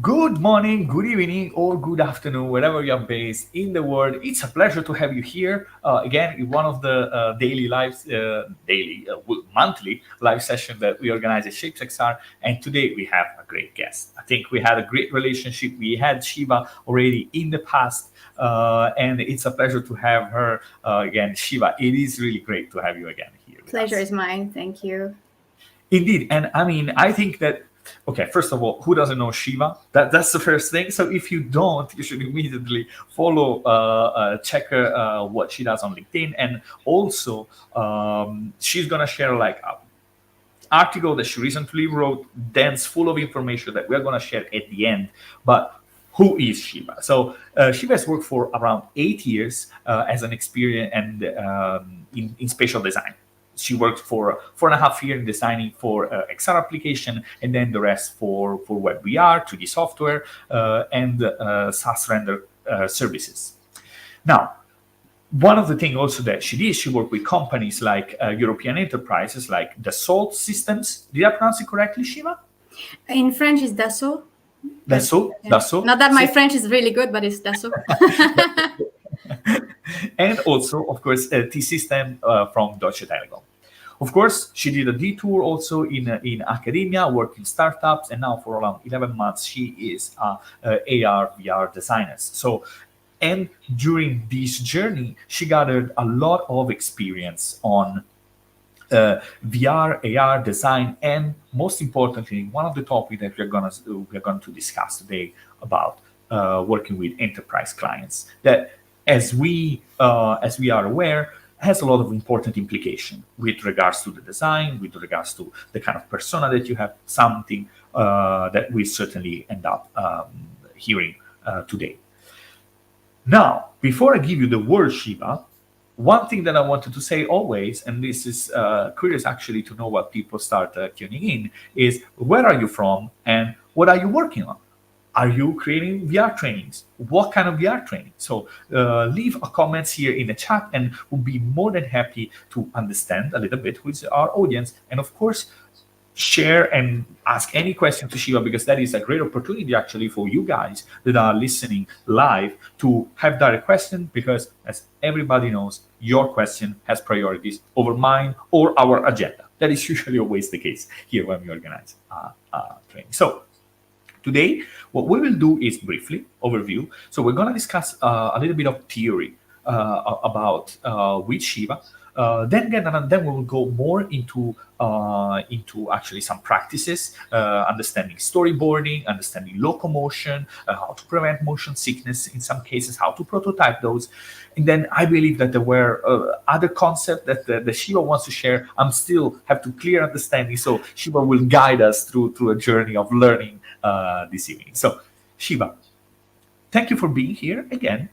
Good morning, good evening, or good afternoon, wherever you're based in the world. It's a pleasure to have you here again in one of the monthly live session that we organize at Shapes XR. And today we have a great guest. I think we had a great relationship. We had Shiva already in the past, and it's a pleasure to have her again. Shiva, it is really great to have you again here with Pleasure us. is mine. Thank you. Indeed, and I mean, I think that okay. First of all, who doesn't know Shiva? That's the first thing. So if you don't, you should immediately follow, check her what she does on LinkedIn, and also she's gonna share like a article that she recently wrote, dense, full of information that we're gonna share at the end. But who is Shiva? So Shiva has worked for around 8 years as an experience and in spatial design. She worked for 4.5 years in designing for XR application, and then the rest for web VR, 3D software, and SaaS render services. Now, one of the things also that she did, she worked with companies like European enterprises like Dassault Systems. Did I pronounce it correctly, Shiva? In French is Dassault, but Dassault, yeah. Dassault. Not that my French is really good, but it's Dassault. And also, of course, T-System from Deutsche Telekom. Of course, she did a detour also in academia, worked in startups, and now for around 11 months, she is a AR VR designer. So, and during this journey, she gathered a lot of experience on VR, AR design, and most importantly, one of the topics that we're going to discuss today about working with enterprise clients. That, as we are aware, has a lot of important implication with regards to the design, with regards to the kind of persona that you have. Something that we certainly end up hearing today. Now, before I give you the word, Shiva, one thing that I wanted to say always, and this is curious actually to know what people start tuning in, is where are you from and what are you working on? Are you creating VR trainings? What kind of VR training? So leave a comments here in the chat, and we'll be more than happy to understand a little bit with our audience. And of course, share and ask any question to Shiva, because that is a great opportunity actually for you guys that are listening live to have direct question, because as everybody knows, your question has priorities over mine or our agenda. That is usually always the case here when we organize training. So today, what we will do is briefly overview. So we're going to discuss a little bit of theory about with Shiva. Then we will go more into actually some practices, understanding storyboarding, understanding locomotion, how to prevent motion sickness in some cases, how to prototype those. And then I believe that there were other concepts that the Shiva wants to share. I'm still have to clear understanding, so Shiva will guide us through a journey of learning this evening. So Shiva, thank you for being here again.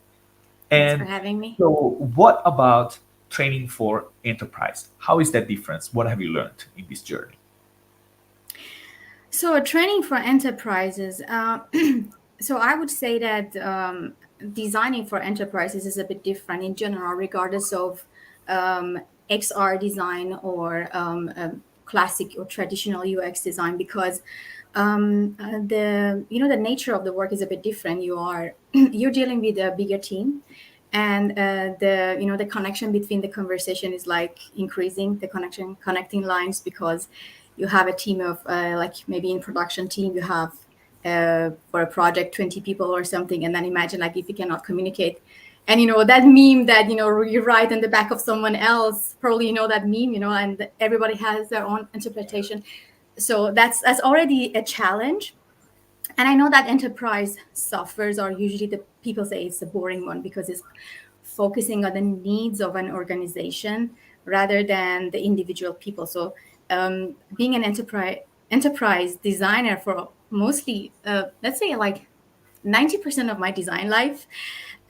Thanks for And having me. so, what about training for enterprise? How is that difference? What have you learned in this journey? So, training for enterprises. So, I would say that designing for enterprises is a bit different in general, regardless of XR design or classic or traditional UX design, because the nature of the work is a bit different. You're dealing with a bigger team, and the connection between the conversation is like increasing the connecting lines, because you have a team of like maybe in production team you have for a project 20 people or something, and then imagine like if you cannot communicate. And that meme that you write in the back of someone else, probably that meme, and everybody has their own interpretation. So that's already a challenge. And I know that enterprise softwares are usually, the people say it's the boring one, because it's focusing on the needs of an organization rather than the individual people. So being an enterprise designer for mostly, let's say like 90% of my design life,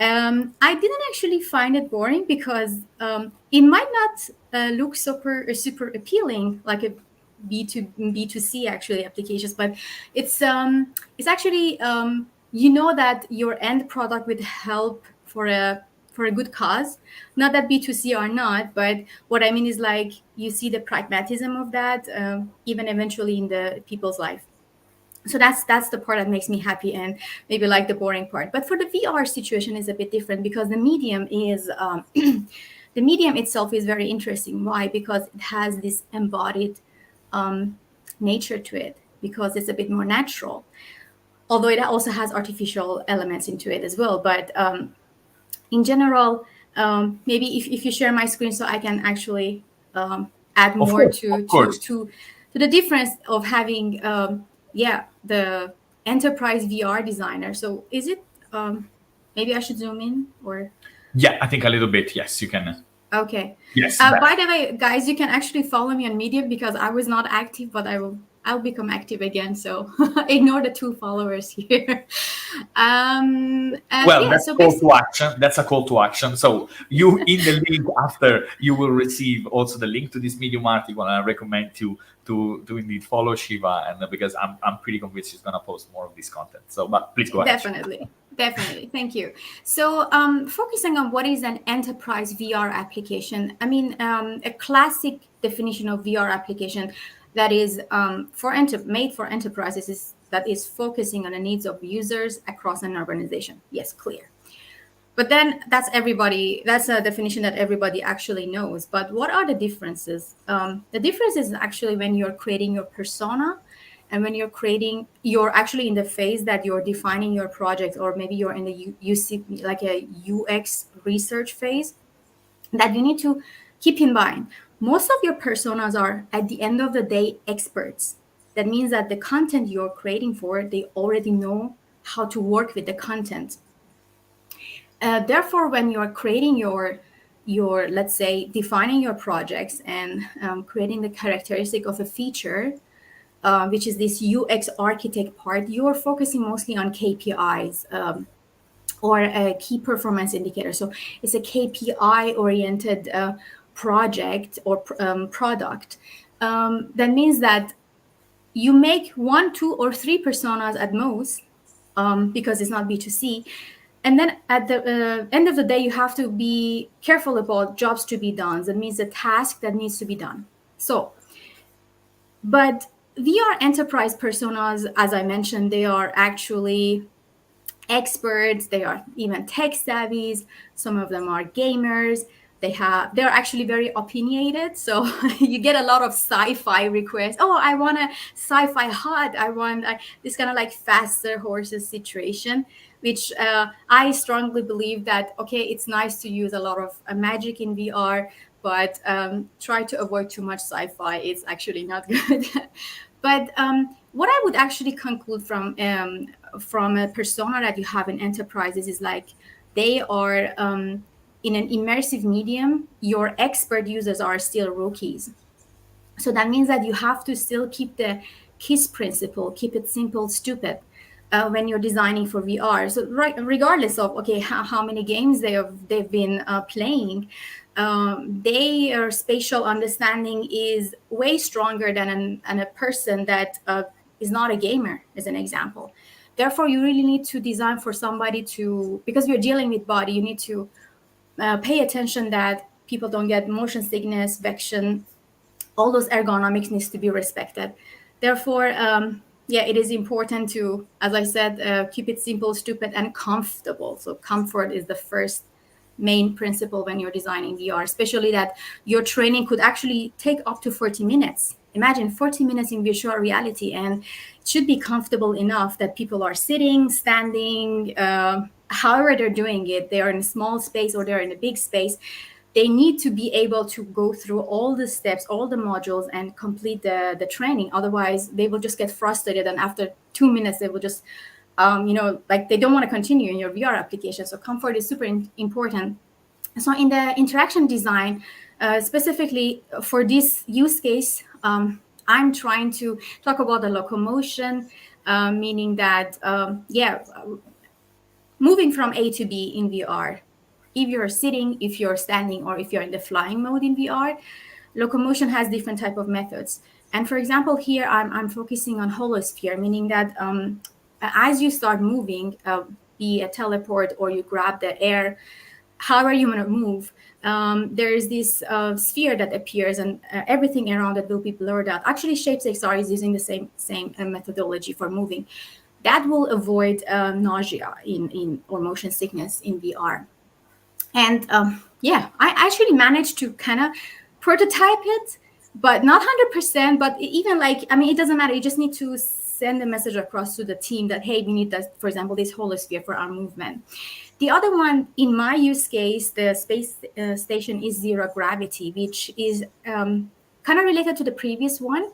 I didn't actually find it boring, because it might not look super appealing like a B2C actually applications, but it's actually that your end product would help for a good cause, not that B2C or not, but what I mean is like you see the pragmatism of that, even eventually in the people's life. So that's the part that makes me happy, and maybe like the boring part. But for the VR situation is a bit different, because the medium is the medium itself is very interesting. Why? Because it has this embodied nature to it, because it's a bit more natural, although it also has artificial elements into it as well. But in general, maybe if you share my screen so I can actually add Of more course, to of course. the difference of having the enterprise VR designer. So is it maybe I should zoom in, or Yeah, I think a little bit. Yes, you can. okay. Yes, By the way, guys, you can actually follow me on Medium, because I was not active, but I'll become active again. So ignore the 2 followers here. well, Yeah. that's So call basically, to action. That's a call to action. So you, in the link after, you will receive also the link to this Medium article, and I recommend to indeed follow Shiva, and because I'm pretty convinced she's gonna post more of this content. So, but please go ahead, Shiva. Definitely. Thank you. So, focusing on what is an enterprise VR application, I mean, a classic definition of VR application that is made for enterprises is that is focusing on the needs of users across an organization. Yes, clear. But then that's everybody. That's a definition that everybody actually knows. But what are the differences? The difference is actually when you're creating your persona, and when you're actually in the phase that you're defining your project, or maybe you're in the UC, like a UX research phase, that you need to keep in mind. Most of your personas are, at the end of the day, experts. That means that the content you're creating for, they already know how to work with the content. Therefore, when you're creating your let's say defining your projects and creating the characteristic of a feature, which is this UX architect part, you're focusing mostly on KPIs, or a key performance indicator. So it's a KPI oriented project or product. That means that you make 1, 2, or 3 personas at most, because it's not B2C. And then at the end of the day, you have to be careful about jobs to be done. That means the task that needs to be done. So, but VR enterprise personas, as I mentioned, they are actually experts. They are even tech savvies. Some of them are gamers. They're actually very opinionated. So you get a lot of sci-fi requests. Oh, I want a sci-fi hut. I want this kind of like faster horses situation, which I strongly believe that, okay, it's nice to use a lot of magic in VR, but try to avoid too much sci-fi. It's actually not good. But what I would actually conclude from a persona that you have in enterprises is like they are in an immersive medium. Your expert users are still rookies. So that means that you have to still keep the KISS principle, keep it simple, stupid, when you're designing for VR. So regardless of okay how many games they've been playing, their spatial understanding is way stronger than a person that is not a gamer, as an example. Therefore, you really need to design for somebody to, because you're dealing with body, you need to pay attention that people don't get motion sickness, vection, all those ergonomics needs to be respected. Therefore, yeah, it is important to, as I said, keep it simple, stupid, and comfortable. So comfort is the first main principle when you're designing VR, especially that your training could actually take up to 40 minutes. Imagine 40 minutes in virtual reality, and it should be comfortable enough that people are sitting, standing, however they're doing it. They are in a small space or they're in a big space. They need to be able to go through all the steps, all the modules, and complete the training. Otherwise, they will just get frustrated, and after 2 minutes, they will just, like they don't want to continue in your VR application. So comfort is super important. So in the interaction design, specifically for this use case, I'm trying to talk about the locomotion, meaning that, moving from A to B in VR. If you're sitting, if you're standing, or if you're in the flying mode in VR, locomotion has different type of methods. And for example, here I'm focusing on holosphere, meaning that as you start moving, be a teleport or you grab the air, however you want to move, there is this sphere that appears, and everything around it will be blurred out. Actually, ShapeXR is using the same methodology for moving. That will avoid nausea or motion sickness in VR. And yeah, I actually managed to kind of prototype it, but not 100%. But even like, I mean, it doesn't matter. You just need to send a message across to the team that, hey, we need that, for example, this holosphere for our movement. The other one, in my use case, the space station is zero gravity, which is kind of related to the previous one.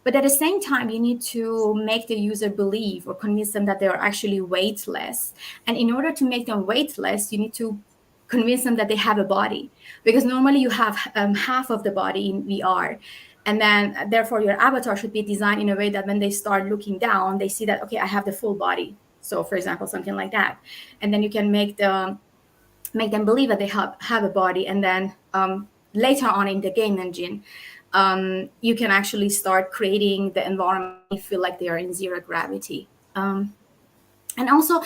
But at the same time, you need to make the user believe or convince them that they are actually weightless. And in order to make them weightless, you need to convince them that they have a body, because normally you have half of the body in VR. And then therefore your avatar should be designed in a way that when they start looking down, they see that, okay, I have the full body. So for example, something like that. And then you can make them believe that they have a body. And then later on in the game engine, you can actually start creating the environment. You feel like they are in zero gravity. And also,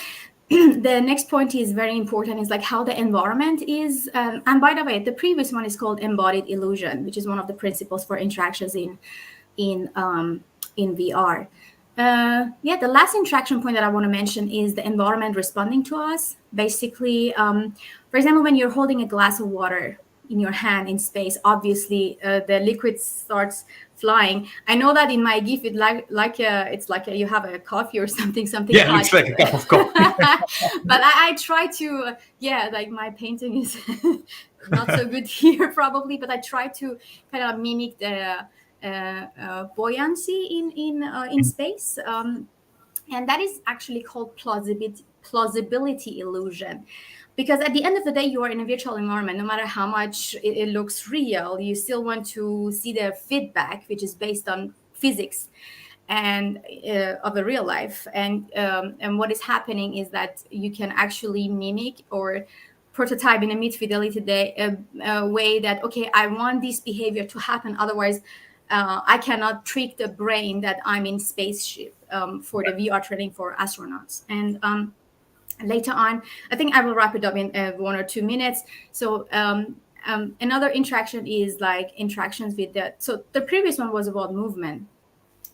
the next point is very important, is like how the environment is. And by the way, the previous one is called embodied illusion, which is one of the principles for interactions in VR. Yeah, the last interaction point that I want to mention is the environment responding to us. Basically, for example, when you're holding a glass of water in your hand in space, obviously the liquid starts flying. I know that in my GIF, it's like you have a coffee or something Yeah, hot. looks like a cup of coffee. But I try to, yeah, like my painting is not so good here probably, but I try to kind of mimic the buoyancy in space. And that is actually called plausibility illusion. Because at the end of the day, you are in a virtual environment. No matter how much it looks real, you still want to see the feedback, which is based on physics and of the real life. And what is happening is that you can actually mimic or prototype in a mid-fidelity way that, okay, I want this behavior to happen. Otherwise, I cannot trick the brain that I'm in spaceship for the VR training for astronauts. And later on, I think I will wrap it up in 1 or 2 minutes. So another interaction is like interactions with so the previous one was about movement.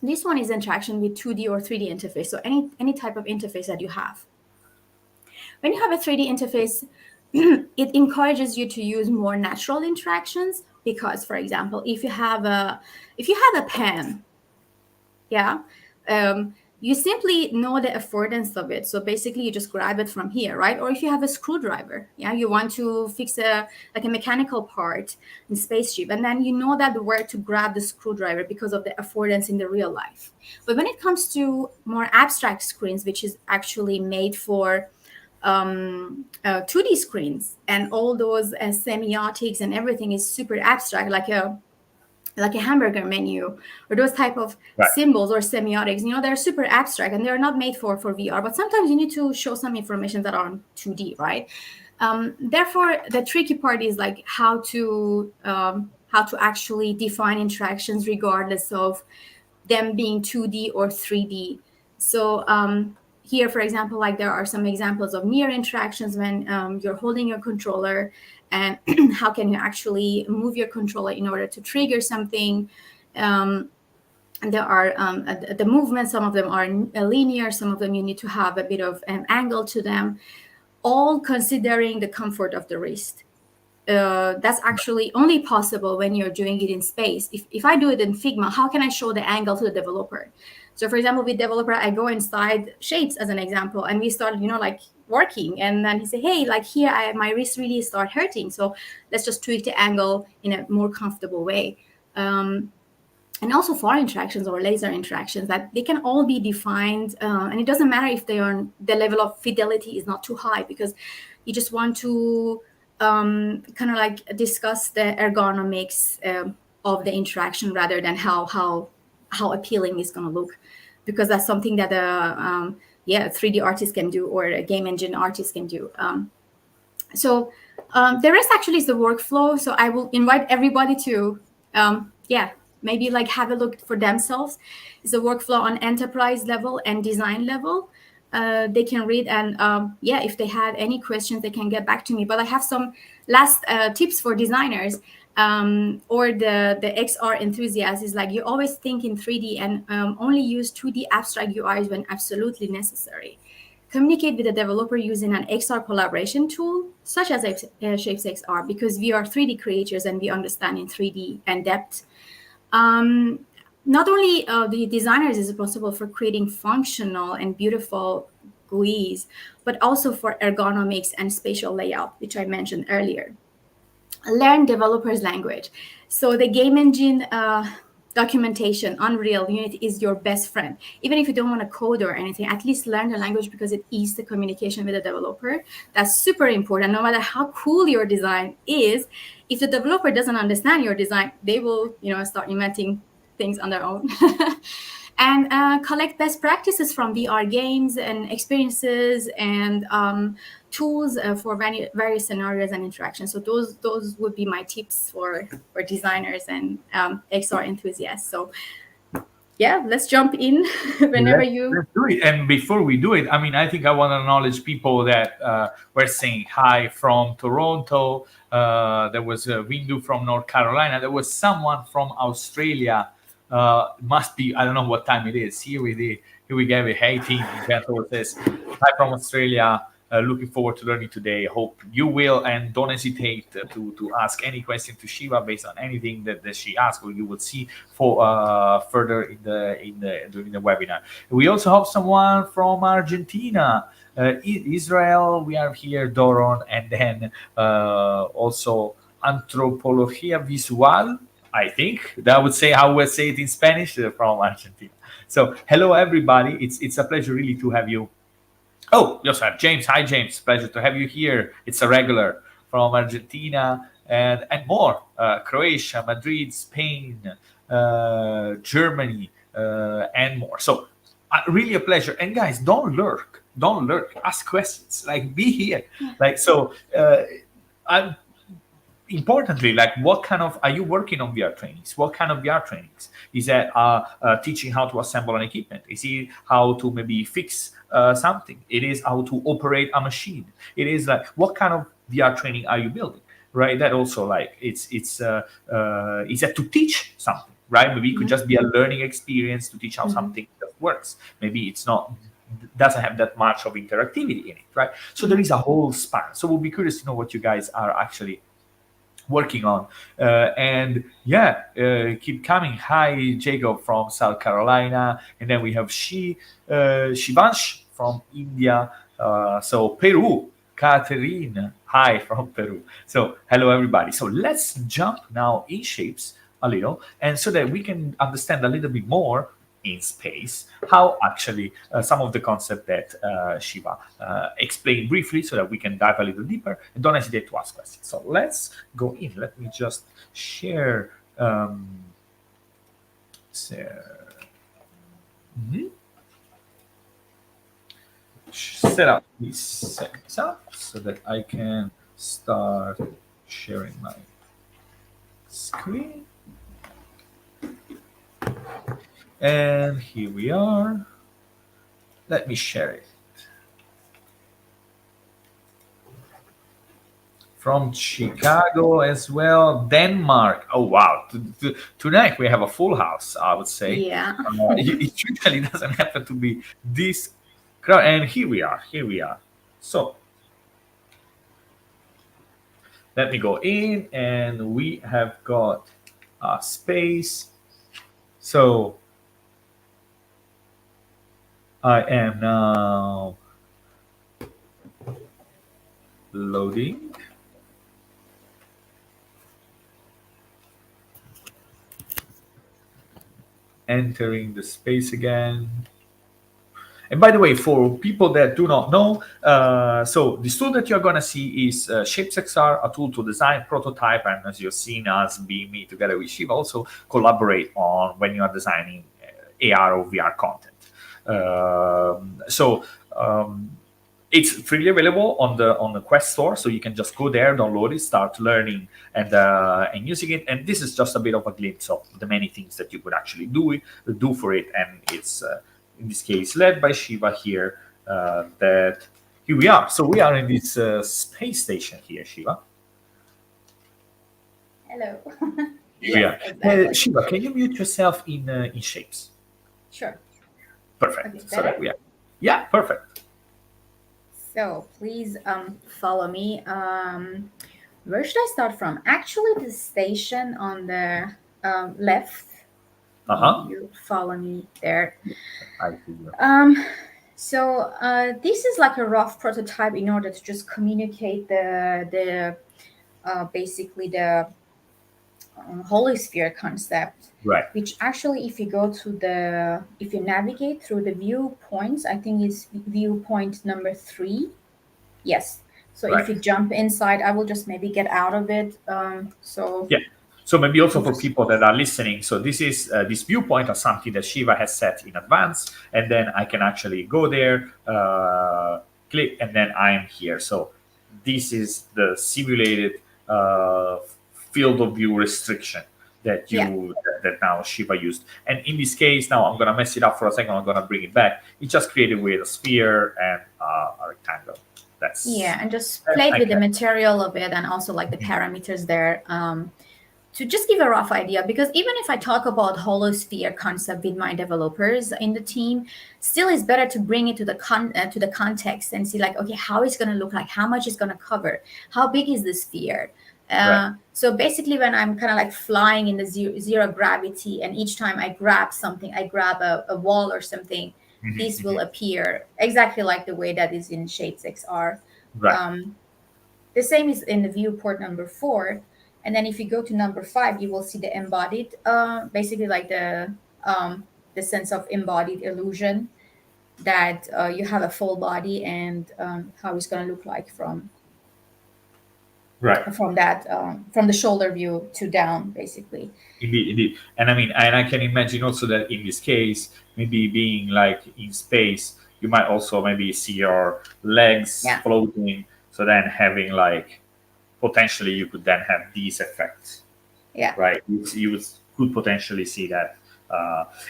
This one is interaction with 2D or 3D interface. So any type of interface that you have. When you have a 3D interface, it encourages you to use more natural interactions, because, for example, if you have a pen, yeah, you simply know the affordance of it. So basically, you just grab it from here, right? Or if you have a screwdriver, yeah, you want to fix a mechanical part in spaceship, and then you know that where to grab the screwdriver because of the affordance in the real life. But when it comes to more abstract screens, which is actually made for 2D screens, and all those semiotics and everything is super abstract, like a hamburger menu or those type of symbols or semiotics, they're super abstract and they're not made for VR, but sometimes you need to show some information that are on 2D, right? Therefore, the tricky part is like how to actually define interactions regardless of them being 2D or 3D. So here, for example, like there are some examples of mirror interactions when you're holding your controller, and how can you actually move your controller in order to trigger something. And there are the movements, some of them are linear, some of them you need to have a bit of an angle to them, all considering the comfort of the wrist. That's actually only possible when you're doing it in space. If I do it in Figma, how can I show the angle to the developer? So for example, with developer, I go inside Shapes as an example, and we start, like working, and then he say, hey, like here, my wrist really start hurting. So let's just tweak the angle in a more comfortable way. And also far interactions or laser interactions, that they can all be defined. And it doesn't matter if the level of fidelity is not too high, because you just want to kind of like discuss the ergonomics of the interaction rather than how appealing it's going to look, because that's something that a 3D artist can do or a game engine artist can do. So the rest actually is the workflow. So I will invite everybody to maybe like have a look for themselves. It's a workflow on enterprise level and design level. they can read, and yeah, if they have any questions, they can get back to me. But I have some last tips for designers, or the XR enthusiasts. Is like, you always think in 3D, and only use 2D abstract UIs when absolutely necessary. Communicate with the developer using an XR collaboration tool, such as Shapes XR, because we are 3D creators and we understand in 3D and depth. Not only the designers is responsible for creating functional and beautiful GUIs, but also for ergonomics and spatial layout, which I mentioned earlier. Learn developers language. So the game engine documentation, Unreal, Unity is your best friend. Even if you don't want to code or anything, at least learn the language, because it eases the communication with the developer. That's super important. No matter how cool your design is, if the developer doesn't understand your design, they will, start inventing things on their own. And collect best practices from VR games and experiences, and tools for various scenarios and interactions. So those would be my tips for designers and XR enthusiasts. So yeah, let's jump in whenever Let's do it. And before we do it, I think I want to acknowledge people that were saying hi from Toronto. There was a Windu from North Carolina. There was someone from Australia. Must be, I don't know what time it is. Here we gave it 18. Beto says, hi from Australia. Looking forward to learning today. Hope you will, and don't hesitate to ask any question to Shiva based on anything that she asks, or you will see for further during the webinar. We also have someone from Argentina, Israel. We have here Doron, and then also Antropología Visual. I think that would say how we say it in Spanish, from Argentina. So hello everybody. It's a pleasure really to have you. Oh, yes, sir. James. Hi, James. Pleasure to have you here. It's a regular from Argentina and more. Croatia, Madrid, Spain, Germany, and more. So really a pleasure. And guys, don't lurk. Don't lurk. Ask questions. Like, be here. Like, so importantly, like, what kind of, are you working on VR trainings? What kind of VR trainings? Is that teaching how to assemble an equipment? Is it how to maybe fix something? It is how to operate a machine. It is like, what kind of VR training are you building? Right? That also, like, it's that to teach something, right? Maybe it could just be a learning experience to teach how something works. Maybe it's not, doesn't have that much of interactivity in it, right? So there is a whole span. So we'll be curious to know what you guys are actually working on. And yeah, keep coming. Hi, Jacob from South Carolina. And then we have Shivansh from India. So Peru, Catherine, hi from Peru. So hello, everybody. So let's jump now in Shapes a little, and so that we can understand a little bit more in space how actually some of the concept that Shiva explained briefly, so that we can dive a little deeper, and don't hesitate to ask questions. So let's go in. Let me just share set up these settings up so that I can start sharing my screen. And here we are. Let me share it. From Chicago as well, Denmark. Oh, wow. Tonight we have a full house, I would say. Yeah. It usually doesn't happen to be this crowd. And here we are. Here we are. So let me go in, and we have got a space. So I am now loading. Entering the space again. And by the way, for people that do not know, so this tool that you're going to see is ShapesXR, a tool to design, prototype, and as you've seen us, being me together with Shiva, also collaborate on when you are designing AR or VR content. It's freely available on the Quest store, so you can just go there, download it, start learning and using it. And this is just a bit of a glimpse of the many things that you could actually do for it. And it's in this case led by Shiva here, that here we are. So we are in this space station here, Shiva. Hello. Here we Yes, are. exactly. Shiva, can you mute yourself in shapes? Sure. Okay, Perfect. So better. that we are. Yeah, perfect. So please follow me. Where should I start from? Actually, the station on the left. Uh huh. You follow me there. I see you. Um, this is like a rough prototype in order to just communicate the basically the holy sphere concept, Right. which actually, if you navigate through the viewpoints, I think it's viewpoint number 3. Yes. So if Right. you jump inside, I will just maybe get out of it. Yeah. So maybe also You for just people that are listening, so this is this viewpoint or something that Shiva has set in advance, and then I can actually go there, click, and then I am here. So this is the simulated uh, field of view restriction that yeah. that now Shiva used. And in this case, now I'm gonna mess it up for a second. I'm gonna bring it back. It just created with a sphere and a rectangle. Yeah, and just That played I with the can. material of it and also like the parameters there. To just give a rough idea, because even if I talk about holosphere concept with my developers in the team, still it's better to bring it to the context and see like, okay, how it's going to look like, how much it's going to cover, how big is the sphere. Right. So basically, when I'm kind of like flying in the zero gravity, and each time I grab something, I grab a wall or something, this will appear exactly like the way that is in Shades XR. Right. The same is in the viewport number 4. And then if you go to number 5, you will see the embodied, basically like the sense of embodied illusion, that you have a full body, and how it's going to look like Right. from the shoulder view to down, basically. Indeed, indeed. And I mean, and I can imagine also that in this case, maybe being like in space, you might also maybe see your legs Yeah. floating. So then having like potentially you could then have these effects, Yeah. right? Could potentially see that.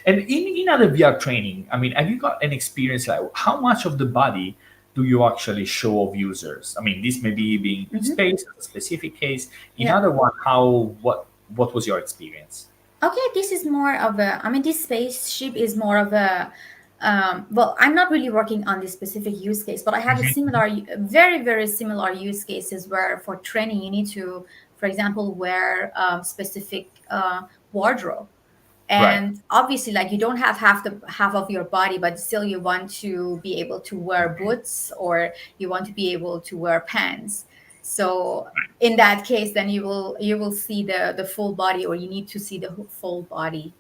And in other VR training, I mean, have you got an experience like how much of the body do you actually show of users? I mean, this may be being in Mhm. space, a specific case. In Yeah. other one, what was your experience? Okay, this is more of this spaceship is more of a, well, I'm not really working on this specific use case, but I have a similar, very, very similar use cases where for training, you need to, for example, wear specific wardrobe. Right. And obviously, like, you don't have half of your body, but still you want to be able to wear boots, or you want to be able to wear pants. So in that case, then you will see the full body, or you need to see the full body.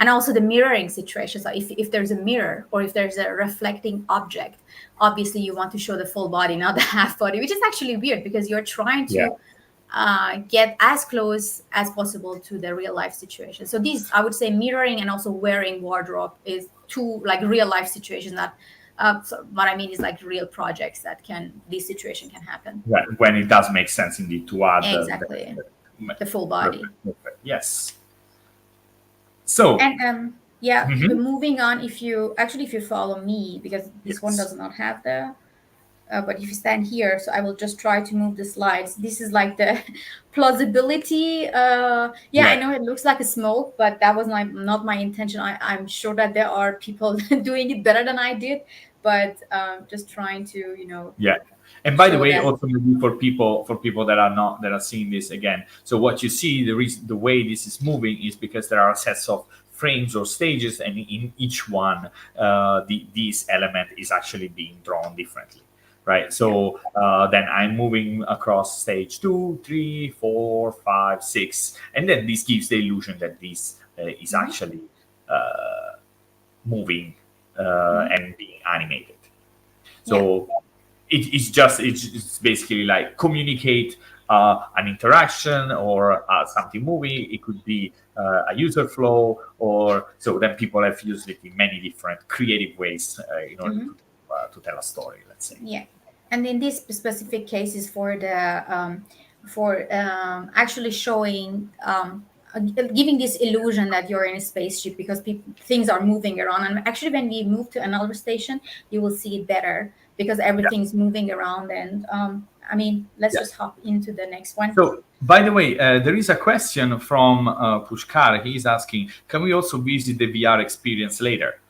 And also the mirroring situation. So if there's a mirror, or if there's a reflecting object, obviously you want to show the full body, not the half body, which is actually weird because you're trying Yeah. to get as close as possible to the real life situation. So these, I would say, mirroring and also wearing wardrobe is two like real life situations that. So what I mean is like real projects that this situation can happen. Right. When it does make sense indeed to add Exactly, the full body. perfect. Yes. So. And yeah, Mhm. moving on. If you follow me, because this one Yes. does not have the. But if you stand here, so I will just try to move the slides. This is like the plausibility. Yeah, I Yeah. know it looks like a smoke, but that was not my intention. I'm sure that there are people doing it better than I did, but just trying to, Yeah. And by the show way, that. also maybe for people that are not that are seeing this again. So what you see, the way this is moving is because there are sets of frames or stages, and in each one, this element is actually being drawn differently, right? Yeah. So then I'm moving across stage 2, 3, 4, 5, 6, and then this gives the illusion that this is Hmm. actually moving Hmm. and being animated. Yeah. So it's basically like communicate an interaction or something moving. It could be a user flow, or so then people have used it in many different creative ways in order Hmm. to tell a story. Let's say. Yeah, and in this specific case is for actually showing giving this illusion that you're in a spaceship because things are moving around. And actually, when we move to another station, you will see it better because everything's moving around. And I mean, let's just hop into the next one. So, by the way, there is a question from Pushkar. He's asking, can we also visit the VR experience later?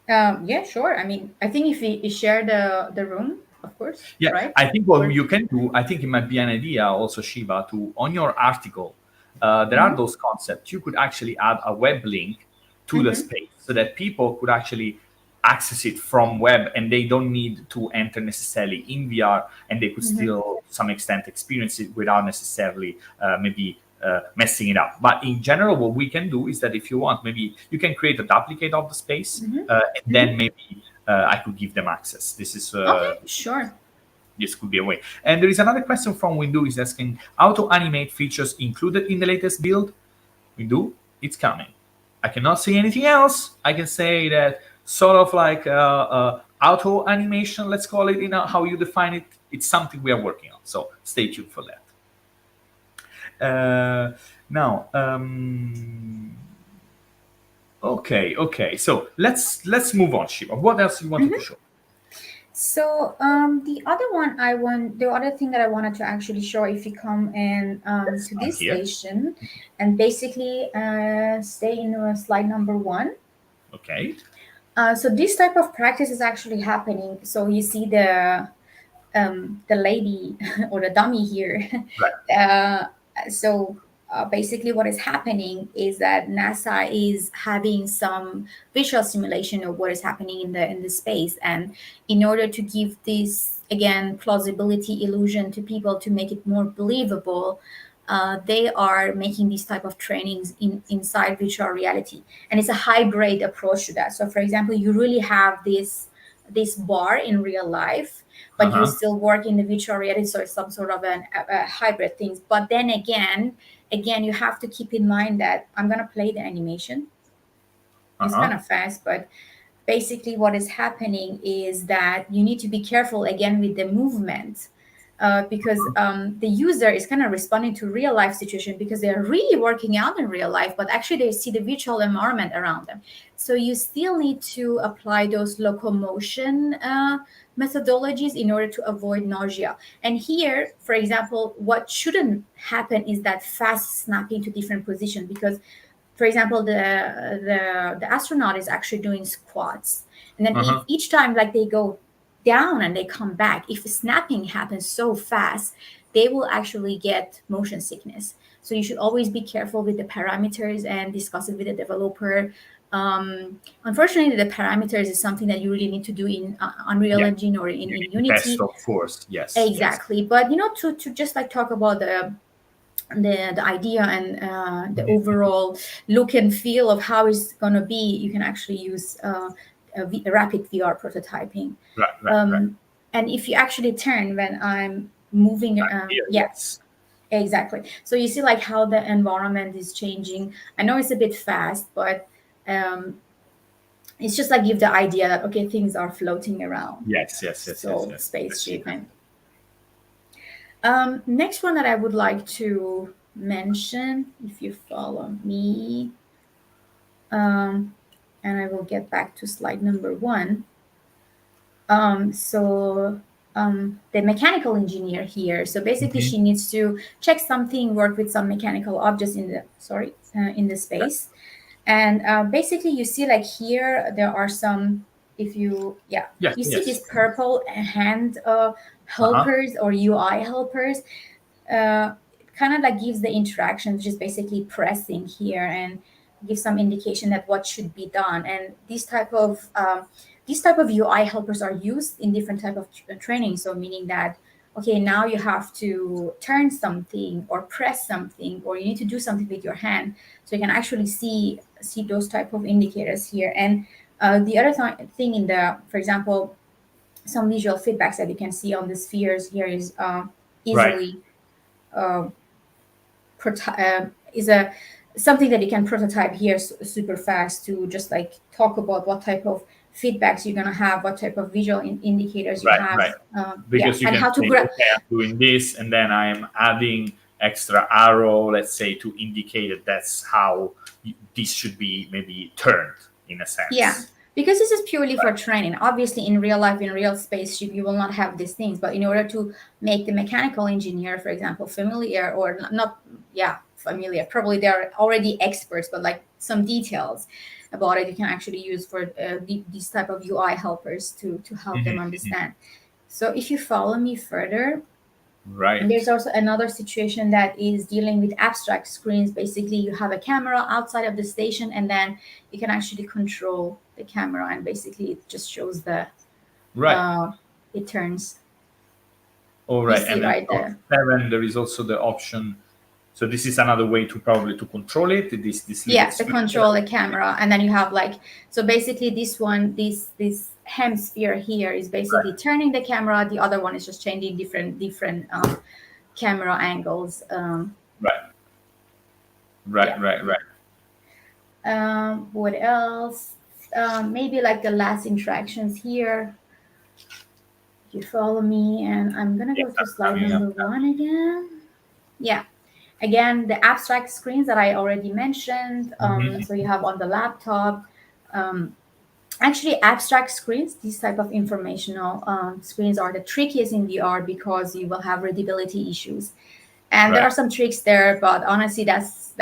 Yeah, sure. I mean, I think if we share the room, of course. Yeah, right? I think what you can do, I think it might be an idea also, Shiva, to on your article, there are those concepts. You could actually add a web link to the space so that people could actually access it from web and they don't need to enter necessarily in VR, and they could still, to some extent, experience it without necessarily maybe messing it up. But in general, what we can do is that if you want, maybe you can create a duplicate of the space, and then maybe I could give them access. This is Okay, sure. this could be a way. And there is another question from Windu is asking, auto animate features included in the latest build? Windu, it's coming. I cannot say anything else. I can say that sort of like auto animation, let's call it, how you define it. It's something we are working on. So stay tuned for that. Now, okay. So let's move on, Shiva. What else you wanted to show? So the other thing that I wanted to actually show, if you come in to this station, and basically stay in slide number 1. Okay. So this type of practice is actually happening. So you see the lady or the dummy here. Right. So basically what is happening is that NASA is having some visual simulation of what is happening in the space, and in order to give this, again, plausibility illusion to people to make it more believable, they are making these type of trainings inside virtual reality, and it's a hybrid approach to that. So for example, you really have this bar in real life, but you still work in the virtual reality, so it's some sort of a hybrid things. But then again, you have to keep in mind that I'm going to play the animation. It's kind of fast, but basically what is happening is that you need to be careful again with the movement, because the user is kind of responding to real life situation because they're really working out in real life, but actually they see the virtual environment around them. So you still need to apply those locomotion methodologies in order to avoid nausea. And here, for example, what shouldn't happen is that fast snapping to different positions, because for example, the astronaut is actually doing squats, and then each time, like, they go down and they come back, if snapping happens so fast, they will actually get motion sickness. So you should always be careful with the parameters and discuss it with the developer. Unfortunately, the parameters is something that you really need to do in Unreal Engine or in Unity. Best, of course, yes. Exactly. Yes. But to just like talk about the idea and the overall look and feel of how it's going to be, you can actually use rapid VR prototyping. Right. And if you actually turn when I'm moving, yes, exactly. So you see like how the environment is changing. I know it's a bit fast, but it's just like give the idea that, okay, things are floating around. Yes. So spaceship. Next one that I would like to mention, if you follow me, and I will get back to slide number 1. The mechanical engineer here. So basically, she needs to check something, work with some mechanical objects in the space, and basically you see like here there are some. If you see these purple hand helpers or UI helpers, kind of like gives the interaction, which is basically pressing here and gives some indication that what should be done. And these type of UI helpers are used in different type of training. So meaning that, okay, now you have to turn something or press something, or you need to do something with your hand. So you can actually see those type of indicators here. And the other thing in for example, some visual feedbacks that you can see on the spheres here is easily something that you can prototype here super fast to just like talk about what type of feedbacks you're going to have, what type of visual indicators you have. Because you can say, okay, I'm doing this, and then I'm adding extra arrow, let's say, to indicate that that's how this should be maybe turned in a sense. Yeah, because this is purely for training. Obviously, in real life, in real spaceship, you will not have these things. But in order to make the mechanical engineer, for example, familiar or not, yeah, familiar, probably they're already experts, but like some details about it, you can actually use for these type of UI helpers to help them understand. So if you follow me further, Right. and there's also another situation that is dealing with abstract screens. Basically, you have a camera outside of the station, and then you can actually control the camera, and basically it just shows the Right. it turns. All You right. see And then right there. 7, there is also the option. So this is another way to probably to control it. This little Yeah, the switch. control the camera, and then you have like, so basically this one, this hemisphere here is basically turning the camera. The other one is just changing different camera angles. Right. Right. Yeah. Right. Right. What else? Maybe like the last interactions here. You follow me, and I'm gonna go to slide number 1 again. Yeah, again, the abstract screens that I already mentioned. So you have on the laptop. Actually, abstract screens, these type of informational screens are the trickiest in VR because you will have readability issues. And there are some tricks there, but honestly, that's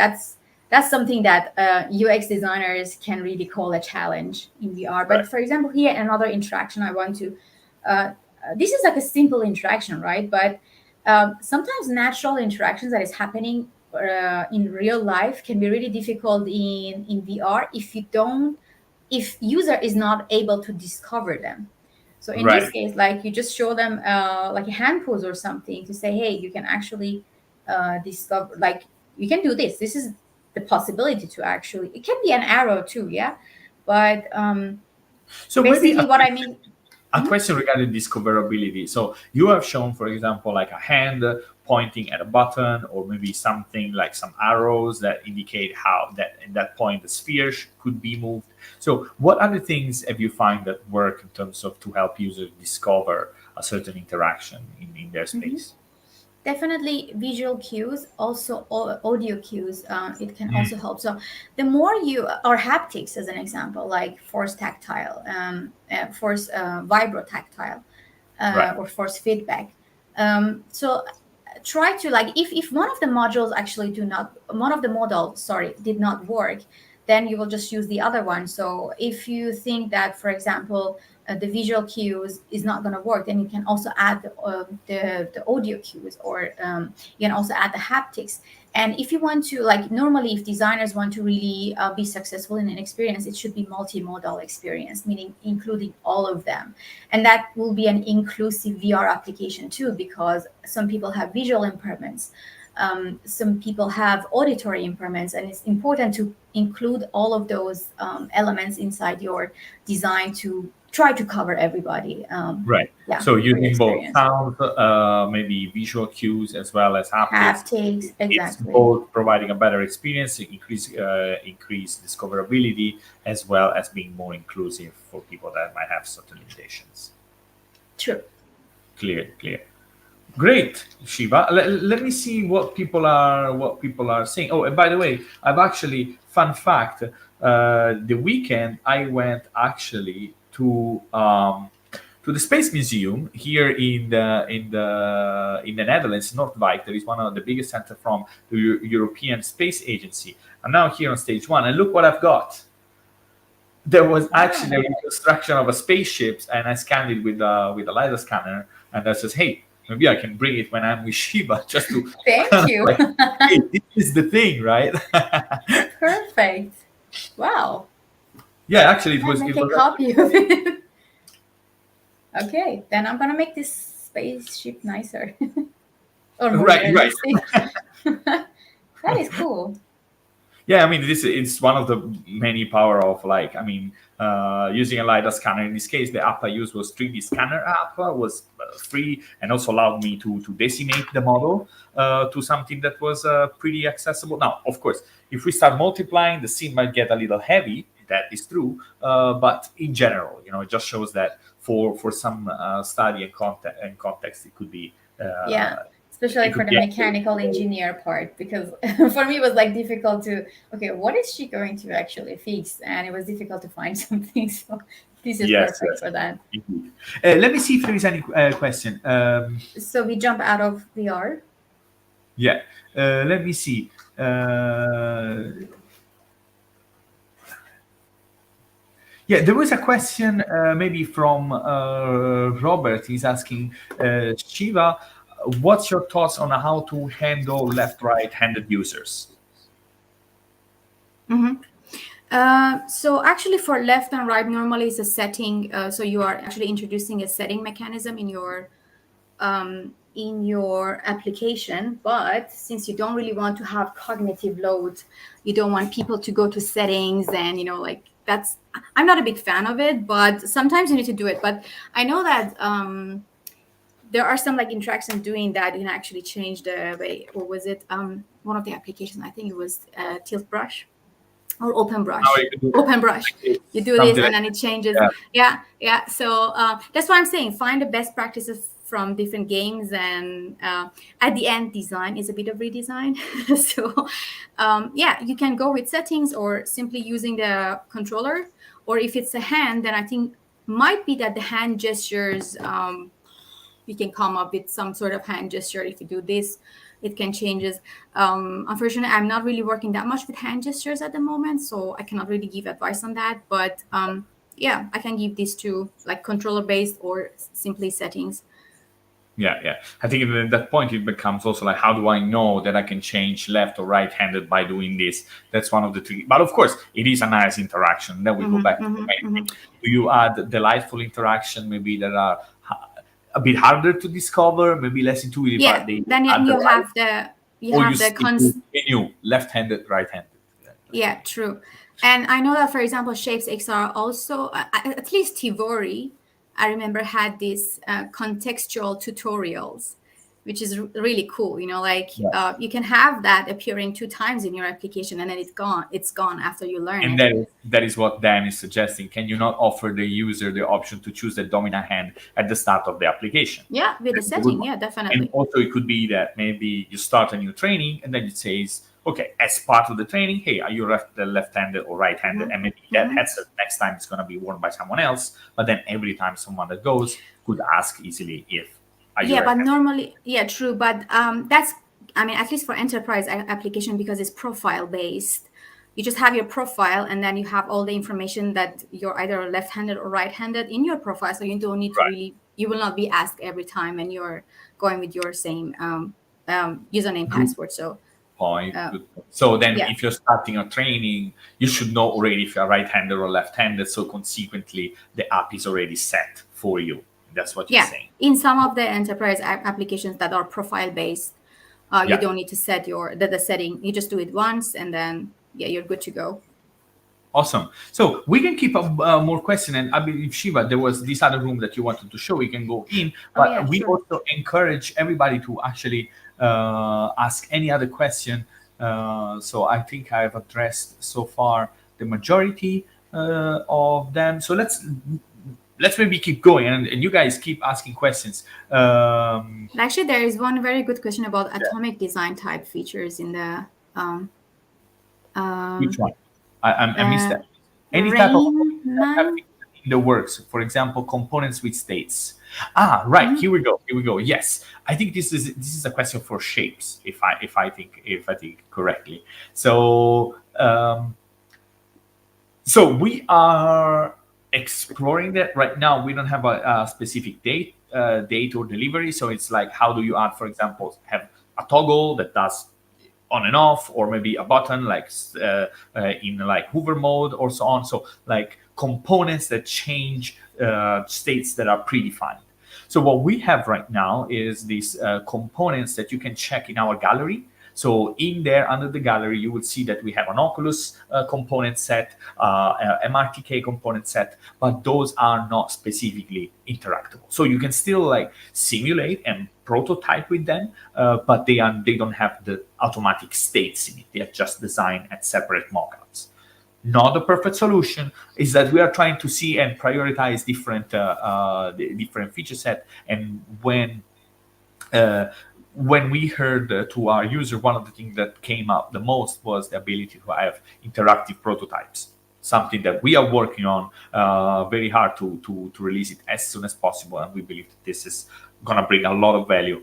something that UX designers can really call a challenge in VR. But for example, here another interaction I want to. This is like a simple interaction, right? But sometimes natural interactions that is happening in real life can be really difficult in VR if user is not able to discover them. So in this case, like you just show them like a hand pose or something to say, hey, you can actually discover, like you can do this. This is the possibility to actually, it can be an arrow too, yeah. But so basically maybe what I mean. a question regarding discoverability. So you have shown, for example, like a hand pointing at a button, or maybe something like some arrows that indicate how that at that point the sphere could be moved. So what other things have you found that work in terms of to help users discover a certain interaction in their space? Definitely visual cues, also audio cues. It can also help. So the more you, or haptics as an example, like force tactile, force vibro tactile, or force feedback. So try to, like, if one of the modules actually one of the models, sorry, did not work, then you will just use the other one. So if you think that, for example, the visual cues is not going to work, then you can also add the audio cues, or you can also add the haptics. And if you want to, like, normally if designers want to really be successful in an experience, it should be multimodal experience, meaning including all of them. And that will be an inclusive VR application too, because some people have visual impairments. Some people have auditory impairments, and it's important to include all of those elements inside your design to try to cover everybody. Yeah, so using both sound, maybe visual cues, as well as haptics, exactly. It's both providing a better experience, increase discoverability, as well as being more inclusive for people that might have certain limitations. True. Clear. Great, Shiva. Let me see what people are saying. Oh, and by the way, I've actually, fun fact, the weekend I went actually to the Space Museum here in the Netherlands, Noordwijk. There is one of the biggest center from the European Space Agency. I'm now here on stage 1, and look what I've got. There was actually a reconstruction of a spaceship, and I scanned it with a LiDAR scanner, and I says, hey, maybe I can bring it when I'm with Shiva, just to thank you. Like, hey, this is the thing, right? Perfect. Wow. Yeah, actually, it was. Make a copy of it. Okay, then I'm gonna make this spaceship nicer. Or more realistic. That is cool. Yeah, I mean, it's one of the many power of, like, I mean, using a LiDAR scanner. In this case, the app I used was 3D Scanner app, was free, and also allowed me to decimate the model to something that was pretty accessible. Now, of course, if we start multiplying, the scene might get a little heavy. That is true, but in general, it just shows that for some study and context, it could be especially It for could the be mechanical engineer part, because for me it was like difficult to, okay, what is she going to actually fix? And it was difficult to find something. So this is yes, perfect yes. for that. Indeed. Let me see if there is any question. So we jump out of VR. Yeah, let me see. Yeah, there was a question maybe from Robert. He's asking, Shiva, what's your thoughts on how to handle left-right-handed users? So actually for left and right, normally it's a setting. So you are actually introducing a setting mechanism in your application. But since you don't really want to have cognitive load, you don't want people to go to settings and, like that's, I'm not a big fan of it, but sometimes you need to do it. But I know that there are some like interactions doing that. You can actually change the way, or was it one of the applications? I think it was Tilt Brush or Open Now Brush. you can do Open Brush. it, You do this something and like then it changes. yeah. Yeah. So that's why I'm saying find the best practices from different games, and at the end, design is a bit of redesign. So yeah, you can go with settings or simply using the controller. Or if it's a hand, then I think might be that the hand gestures. You can come up with some sort of hand gesture. If you do this, it can changes. Unfortunately, I'm not really working that much with hand gestures at the moment, so I cannot really give advice on that. But yeah, I can give these two, like controller based or simply settings. Yeah. I think at that point it becomes also like, how do I know that I can change left or right-handed by doing this? That's one of the tricky. But of course, it is a nice interaction. Then we go back to the main thing. Do you add delightful interaction, maybe that are a bit harder to discover, maybe less intuitive, Yeah, but they then add the you right, have the or you stick with menu, left-handed, right-handed. Yeah, true. And I know that, for example, Shapes XR also, at least Tivori, I remember had these contextual tutorials, which is really cool. Like Yeah. you can have that appearing 2 times in your application, and then it's gone. It's gone after you learn And it. that is what Dan is suggesting. Can you not offer the user the option to choose the dominant hand at the start of the application? Yeah, with the That's a good setting. one. Yeah, And definitely. also it could be that maybe you start a new training and then it says, okay, as part of the training, hey, are you left-handed or right-handed? And maybe that headset next time is going to be worn by someone else. But then every time someone that goes could ask easily if, are you Yeah, but right-handed? normally, yeah, true. But that's, I mean, at least for enterprise application, because it's profile based, you just have your profile and then you have all the information that you're either left-handed or right-handed in your profile. So you don't need to Right. really, you will not be asked every time, and you're going with your same username, Good password. So point. Good point. So then yeah. if you're starting a training, you should know already if you're right-handed or left-handed. So consequently, the app is already set for you. That's what you're Yeah, saying. in some of the enterprise applications that are profile based, you Yeah. don't need to set the setting. You just do it once, and then yeah, you're good to go. Awesome. So we can keep up more questions. And I believe, Shiva, there was this other room that you wanted to show. We can go in. Oh But yeah, we sure. also encourage everybody to actually ask any other question. So I think I've addressed so far the majority of them. So let's maybe keep going. And you guys keep asking questions. Actually, there is one very good question about Yeah. atomic design type features in the Which one? I missed that. Any type of Rain Man. everything in the works. For example, components with states. Ah, right. Here we go. Here we go. Yes, I think this is a question for shapes. If I think correctly. So we are exploring that right now. We don't have a specific date or delivery. So it's like, how do you add, for example, have a toggle that does on and off, or maybe a button like in like hover mode or so on. So like components that change states that are predefined. So what we have right now is these components that you can check in our gallery. So in there, under the gallery, you will see that we have an Oculus component set, MRTK component set, but those are not specifically interactable. So you can still like simulate and prototype with them, but they don't have the automatic states in it. They are just designed as separate mockups. Not the perfect solution. Is that we are trying to see and prioritize different feature set, and when when we heard to our user, one of the things that came up the most was the ability to have interactive prototypes, something that we are working on very hard to release it as soon as possible. And we believe that this is going to bring a lot of value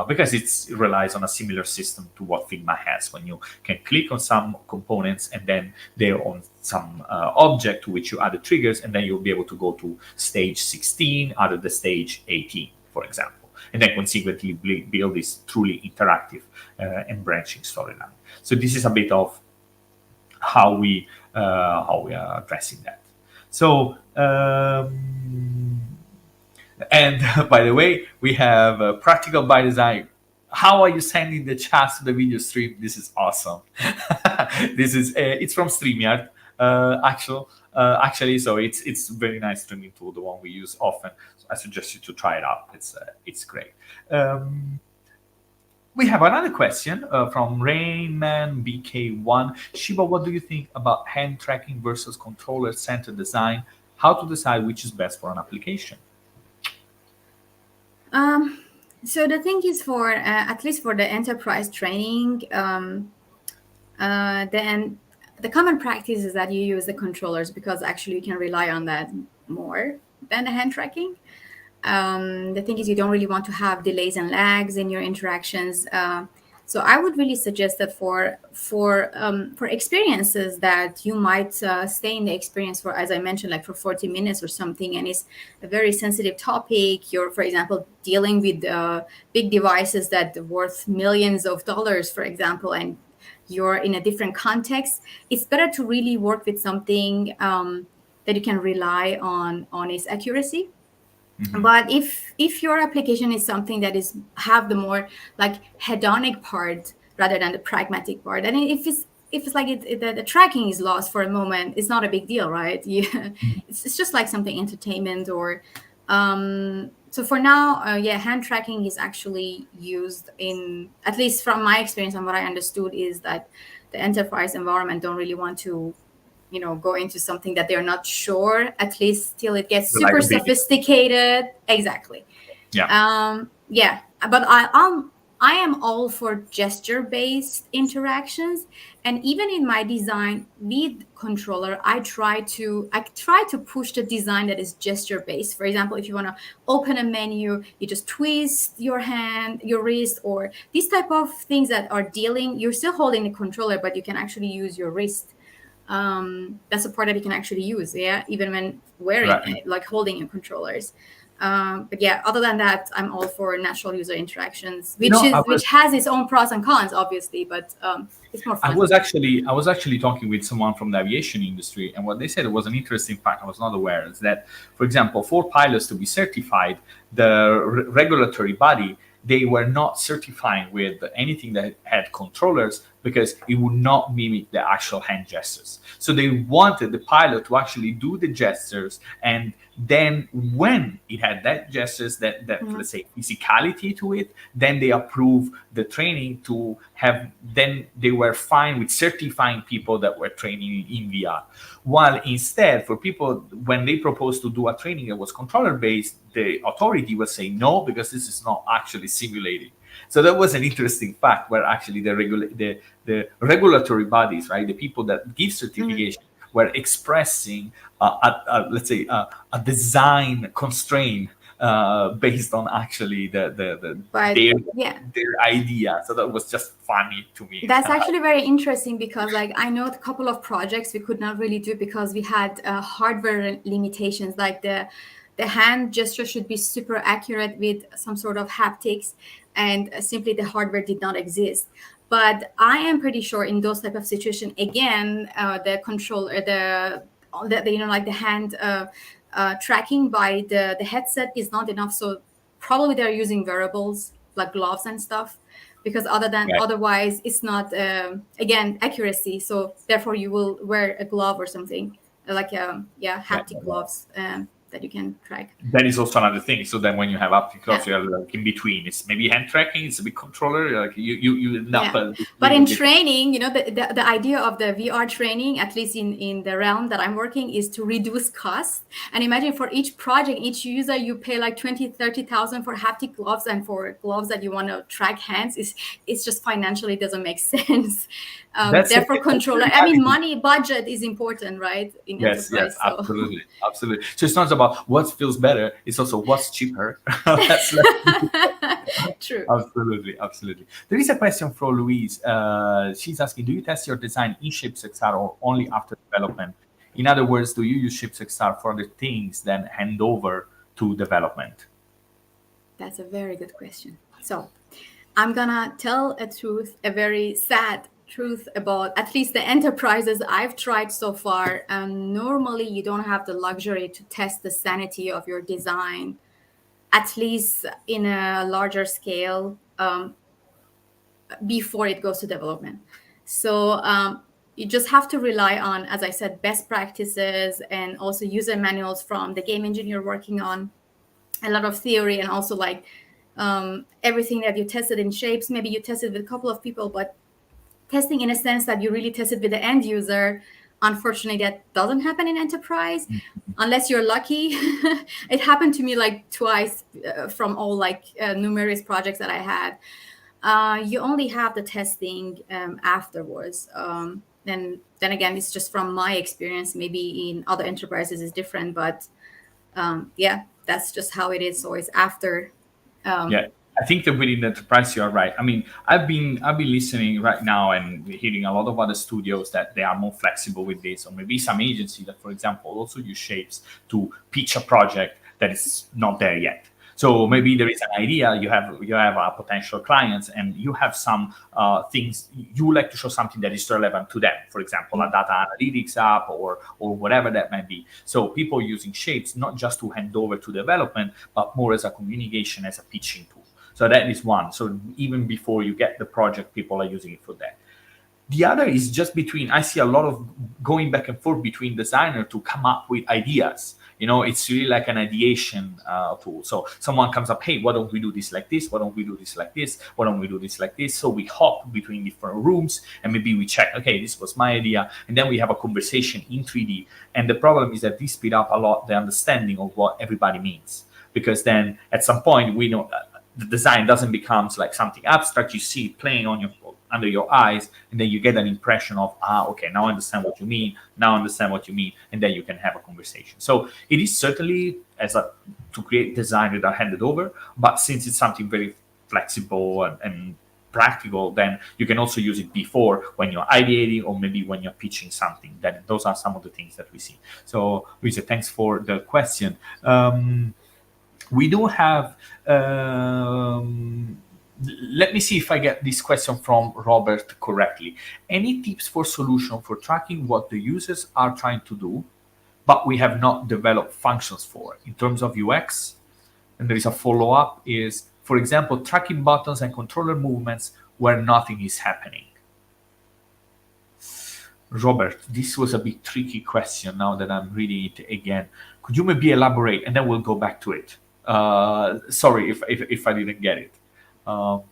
because it relies on a similar system to what Figma has, when you can click on some components and then they're on some object to which you add the triggers, and then you'll be able to go to stage 16 out of the stage 18, for example, and then consequently build this truly interactive and branching storyline. So this is a bit of how we are addressing that. So and by the way, we have practical by design. How are you sending the chats to the video stream? This is awesome. This is it's from StreamYard, actually. So it's very nice streaming tool, the one we use often. So I suggest you to try it out. It's great. We have another question from Rainman BK1. Shiva, what do you think about hand tracking versus controller-centered design? How to decide which is best for an application? So the thing is, for at least for the enterprise training, then the common practice is that you use the controllers, because actually you can rely on that more than the hand tracking. The thing is, you don't really want to have delays and lags in your interactions. So I would really suggest that for experiences that you might stay in the experience for, as I mentioned, like for 40 minutes or something, and it's a very sensitive topic. You're, for example, dealing with big devices that are worth millions of dollars, for example, and you're in a different context. It's better to really work with something that you can rely on its accuracy. Mm-hmm. But if your application is something that is have the more like hedonic part rather than the pragmatic part, and if it's like the tracking is lost for a moment, it's not a big deal, right? It's just like something entertainment or so for now, hand tracking is actually used in, at least from my experience and what I understood, is that the enterprise environment don't really want to go into something that they're not sure, at least till it gets super sophisticated. Exactly. Yeah. But I am all for gesture-based interactions, and even in my design with controller, I try to push the design that is gesture-based. For example, if you want to open a menu, you just twist your hand, your wrist, or these type of things that are you're still holding the controller, but you can actually use your wrist. That's a part that you can actually use, even when wearing it, like holding your controllers. But other than that, I'm all for natural user interactions, which has its own pros and cons, obviously, but it's more fun. I was actually talking with someone from the aviation industry, and what they said was an interesting fact I was not aware, is that, for example, for pilots to be certified, the regulatory body, they were not certifying with anything that had controllers, because it would not mimic the actual hand gestures. So they wanted the pilot to actually do the gestures, and then when it had that gestures, that let's say physicality to it, then they approve the training to have, then they were fine with certifying people that were training in VR. While instead, for people, when they proposed to do a training that was controller based, the authority was saying no, because this is not actually simulating. So that was an interesting fact, where actually the regulatory bodies, right, the people that give certification, were expressing let's say a design constraint based on actually their idea. So that was just funny to me. That's actually very interesting, because like I know a couple of projects we could not really do because we had hardware limitations, like the hand gesture should be super accurate with some sort of haptics, and simply the hardware did not exist. But I am pretty sure in those type of situation, again, the controller, like the hand tracking by the headset is not enough. So probably they're using wearables like gloves and stuff, because otherwise it's not again accuracy. So therefore you will wear a glove or something like haptic gloves. that you can track. That is also another thing. So then when you have up close, you're like in between. It's maybe hand tracking, it's a big controller, like you end up. But in training, the idea of the VR training, at least in the realm that I'm working, is to reduce costs. And imagine for each project, each user, you pay like 20,000-30,000 for haptic gloves, and for gloves that you want to track hands, it's just financially doesn't make sense. Therefore, controller. I mean, money budget is important, right? In yes, enterprise, yes, absolutely, absolutely. So it's not about what feels better; it's also what's cheaper. That's true. Absolutely, absolutely. There is a question from Louise. She's asking, do you test your design in ShapesXR or only after development? In other words, do you use ShapesXR for other things, then hand over to development? That's a very good question. So I'm gonna tell a truth, a very sad truth about at least the enterprises I've tried so far. Normally, you don't have the luxury to test the sanity of your design, at least in a larger scale, before it goes to development. So you just have to rely on, as I said, best practices, and also user manuals from the game engineer working on a lot of theory, and also like everything that you tested in Shapes, maybe you tested with a couple of people, but testing in a sense that you really tested with the end user, unfortunately that doesn't happen in enterprise unless you're lucky. It happened to me like twice from all like numerous projects that I had. You only have the testing afterwards. And then again, it's just from my experience. Maybe in other enterprises is different, but yeah, that's just how it is. So it's after. Yeah, I think that within the enterprise, you're right. I mean, I've been listening right now and hearing a lot of other studios that they are more flexible with this, or maybe some agency that, for example, also use Shapes to pitch a project that is not there yet. So maybe there is an idea, you have a potential clients, and you have some things you would like to show something that is relevant to them. For example, a data analytics app or whatever that might be. So people using Shapes not just to hand over to development, but more as a communication, as a pitching tool. So that is one. So even before you get the project, people are using it for that. The other is just between, I see a lot of going back and forth between designer to come up with ideas. It's really like an ideation tool. So someone comes up, hey, why don't we do this like this? Why don't we do this like this? Why don't we do this like this? So we hop between different rooms and maybe we check, okay, this was my idea. And then we have a conversation in 3D. And the problem is that this speed up a lot the understanding of what everybody means. Because then at some point, we know the design doesn't become like something abstract. You see it playing under your eyes, and then you get an impression of, okay, now I understand what you mean. Now I understand what you mean, and then you can have a conversation. So it is certainly to create design that are handed over, but since it's something very flexible and practical, then you can also use it before when you're ideating or maybe when you're pitching something. Then those are some of the things that we see. So Luisa, thanks for the question. We do have, let me see if I get this question from Robert correctly. Any tips for solution for tracking what the users are trying to do, but we have not developed functions for in terms of UX? And there is a follow-up is, for example, tracking buttons and controller movements where nothing is happening. Robert, this was a bit tricky question now that I'm reading it again. Could you maybe elaborate, and then we'll go back to it? Sorry if I didn't get it. For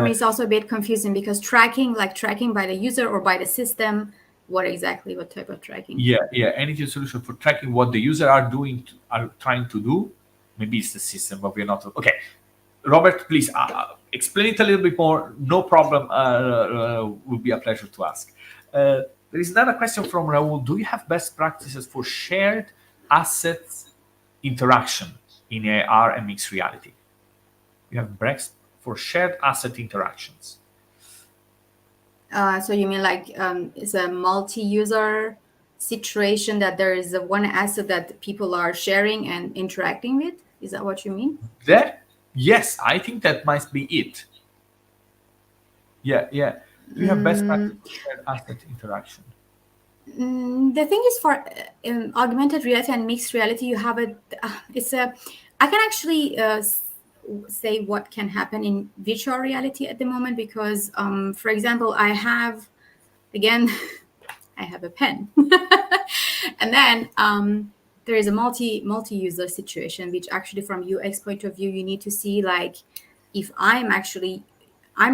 me, it's also a bit confusing because tracking by the user or by the system, what type of tracking? Yeah. Any solution for tracking what the user are trying to do? Maybe it's the system, but we're not. Okay, Robert, please explain it a little bit more. No problem. Will be a pleasure to ask. There is another question from Raul. Do you have best practices for shared assets interaction in AR and mixed reality? You have breaks for shared asset interactions. So you mean like it's a multi-user situation that there is one asset that people are sharing and interacting with? Is that what you mean? Yes, I think that might be it. Yeah. Do you have best practice for shared asset interaction? The thing is, for augmented reality and mixed reality, you have I can actually say what can happen in virtual reality at the moment because, for example, I have a pen, and then there is a multi-user situation, which actually from UX point of view, you need to see like, if I'm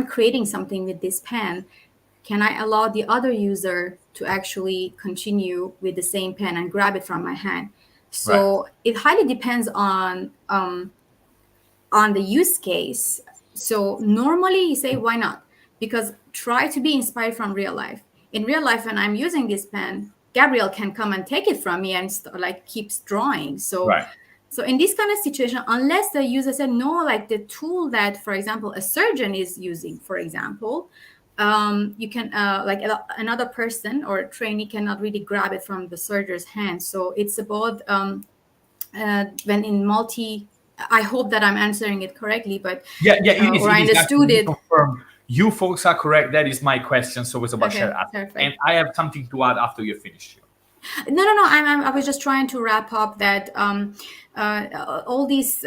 creating something with this pen, can I allow the other user to actually continue with the same pen and grab it from my hand? So it highly depends on the use case. So normally you say, why not? Because try to be inspired from real life. In real life, when I'm using this pen, Gabriel can come and take it from me and like keeps drawing. So in this kind of situation, unless the user said no, like the tool that, for example, a surgeon is using, for example, you can like another person or a trainee cannot really grab it from the surgeon's hand. So it's about when in multi. I hope that I'm answering it correctly, but it is. or I understood Actually, it. confirm. You folks are correct. That is my question. So it's about Okay, share. perfect. And I have something to add after you finish. No. I was just trying to wrap up that all these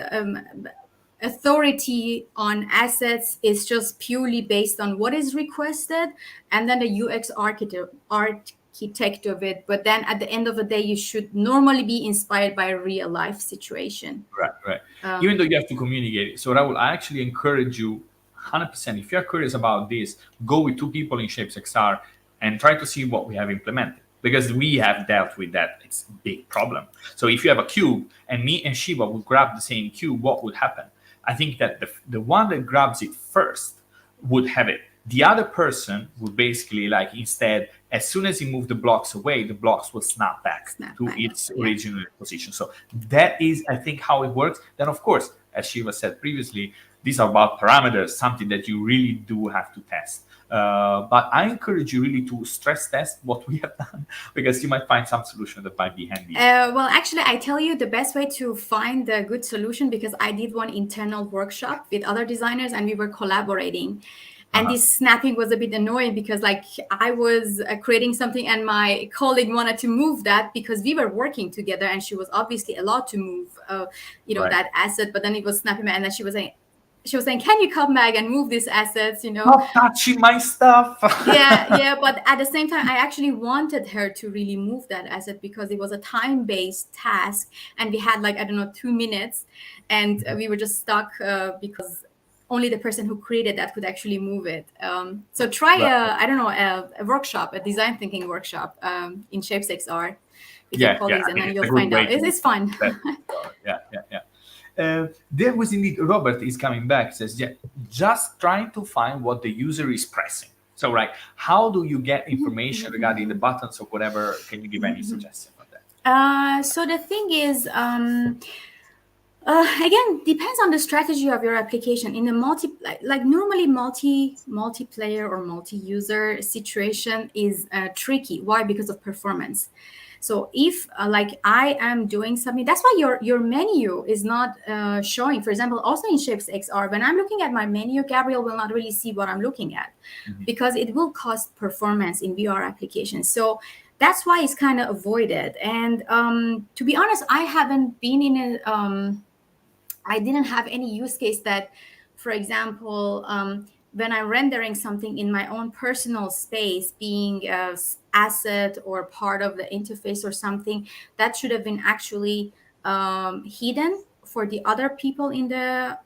authority on assets is just purely based on what is requested, and then the UX architect of it. But then at the end of the day, you should normally be inspired by a real life situation. Right. Even though you have to communicate it. So Raul, I actually encourage you 100%. If you're curious about this, go with 2 people in Shapes XR and try to see what we have implemented. Because we have dealt with that. It's a big problem. So if you have a cube and me and Shiva would grab the same cube, what would happen? I think that the one that grabs it first would have it. The other person would basically, like, instead, as soon as he moved the blocks away, the blocks will snap back to its original position. So that is, I think, how it works. Then, of course, as Shiva said previously, these are about parameters, something that you really do have to test. But I encourage you really to stress test what we have done, because you might find some solution that might be handy. Well, actually, I tell you the best way to find the good solution, because I did one internal workshop with other designers and we were collaborating. And this snapping was a bit annoying because like I was creating something and my colleague wanted to move that because we were working together and she was obviously allowed to move, that asset, but then it was snapping and then she was saying, can you come back and move these assets, Not touching my stuff. yeah. But at the same time, I actually wanted her to really move that asset because it was a time-based task. And we had 2 minutes and we were just stuck because only the person who created that could actually move it. So try a workshop, a design thinking workshop in Shapes XR with your colleagues, and then you'll find out. It's fun. There was indeed, Robert is coming back, says, just trying to find what the user is pressing. So, how do you get information regarding the buttons or whatever? Can you give any suggestion on that? So the thing is, again, depends on the strategy of your application. In the normally multiplayer or multi-user situation is tricky. Why? Because of performance. So if I am doing something, that's why your menu is not showing. For example, also in Shapes XR, when I'm looking at my menu, Gabriel will not really see what I'm looking at because it will cost performance in VR applications. So that's why it's kind of avoided. And to be honest, I haven't been in I didn't have any use case that, for example, when I'm rendering something in my own personal space, being an asset or part of the interface or something, that should have been actually hidden for the other people in the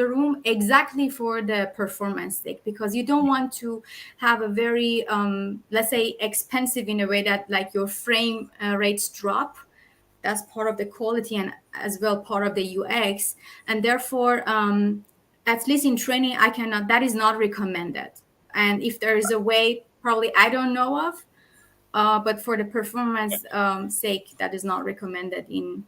room, exactly for the performance sake, because you don't want to have a very, let's say, expensive in a way that your frame rates drop. That's part of the quality and as well part of the UX. And therefore, at least in training, that is not recommended. And if there is a way, probably I don't know of, but for the performance sake, that is not recommended in.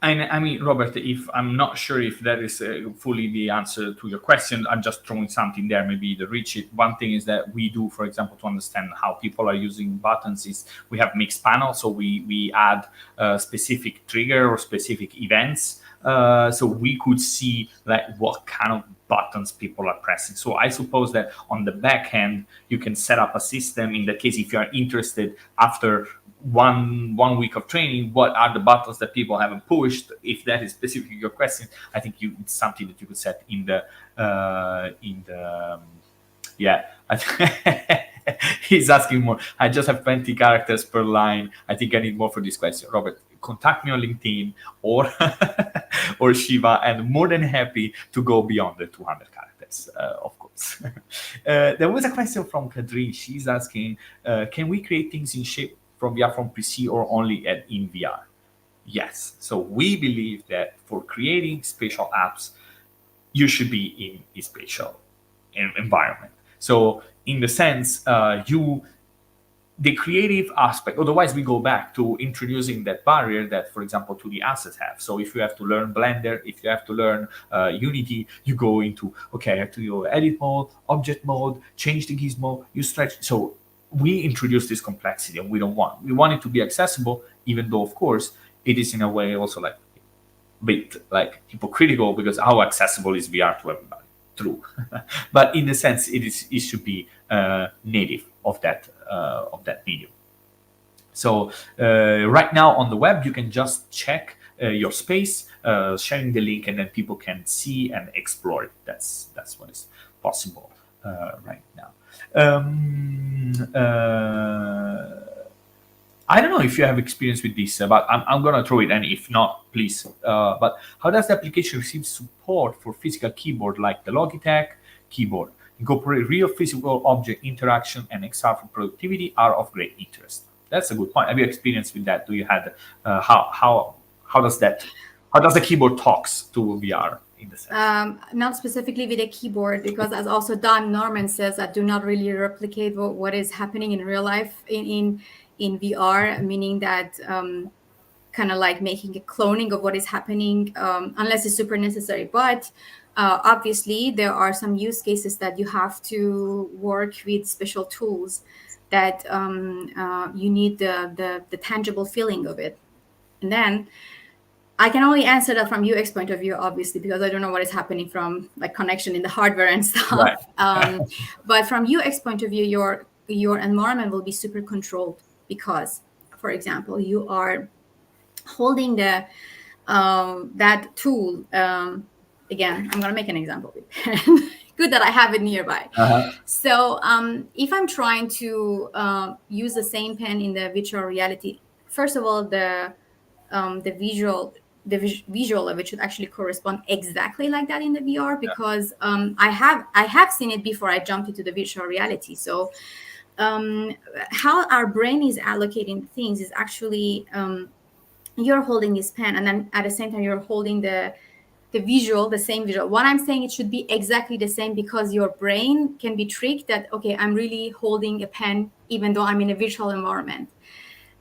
I mean, Robert, if I'm not sure if that is fully the answer to your question, I'm just throwing something there, maybe to reach it. One thing is that we do, for example, to understand how people are using buttons is we have mixed panels. So we add specific trigger or specific events. So we could see what kind of buttons people are pressing. So I suppose that on the back end, you can set up a system in the case if you are interested after one week of training, what are the buttons that people haven't pushed? If that is specifically your question, I think it's something that you could set in the He's asking more. I just have 20 characters per line. I think I need more for this question. Robert, contact me on LinkedIn or or Shiva, and more than happy to go beyond the 200 characters, of course. There was a question from Kadri. She's asking, can we create things in shape from VR from PC or only in VR? Yes. So we believe that for creating spatial apps, you should be in a spatial environment. So in the sense, the creative aspect, otherwise we go back to introducing that barrier that, for example, 2D assets have. So if you have to learn Blender, if you have to learn Unity, you go into, okay, I have to do edit mode, object mode, change the gizmo, you stretch. So we introduce this complexity, and we want it to be accessible, even though, of course, it is in a way also like a bit like hypocritical, because how accessible is VR to everybody? True. But in the sense, it should be native of that medium. So right now on the web, you can just check your space, sharing the link, and then people can see and explore it. That's what is possible right now. I don't know if you have experience with this, but I'm going to throw it, and if not, please. But how does the application receive support for physical keyboard like the Logitech keyboard? Incorporate real physical object interaction and XR for productivity are of great interest. That's a good point. Have you experienced with that? Do you had how does the keyboard talks to VR in the sense? Not specifically with a keyboard, because as also Don Norman says, that do not really replicate what is happening in real life in VR, meaning that kind of like making a cloning of what is happening, unless it's super necessary. But obviously, there are some use cases that you have to work with special tools that you need the tangible feeling of it. And then I can only answer that from UX point of view, obviously, because I don't know what is happening from like connection in the hardware and stuff. Right. But from UX point of view, your environment will be super controlled, because, for example, you are holding the that tool. Again, I'm going to make an example with pen. Good that I have it nearby. So if I'm trying to use the same pen in the virtual reality, first of all, the visual of it should actually correspond exactly like that in the VR, because I have seen it before I jumped into the virtual reality. So how our brain is allocating things is actually you're holding this pen, and then at the same time you're holding the same visual. What I'm saying, it should be exactly the same, because your brain can be tricked that, okay, I'm really holding a pen even though I'm in a virtual environment.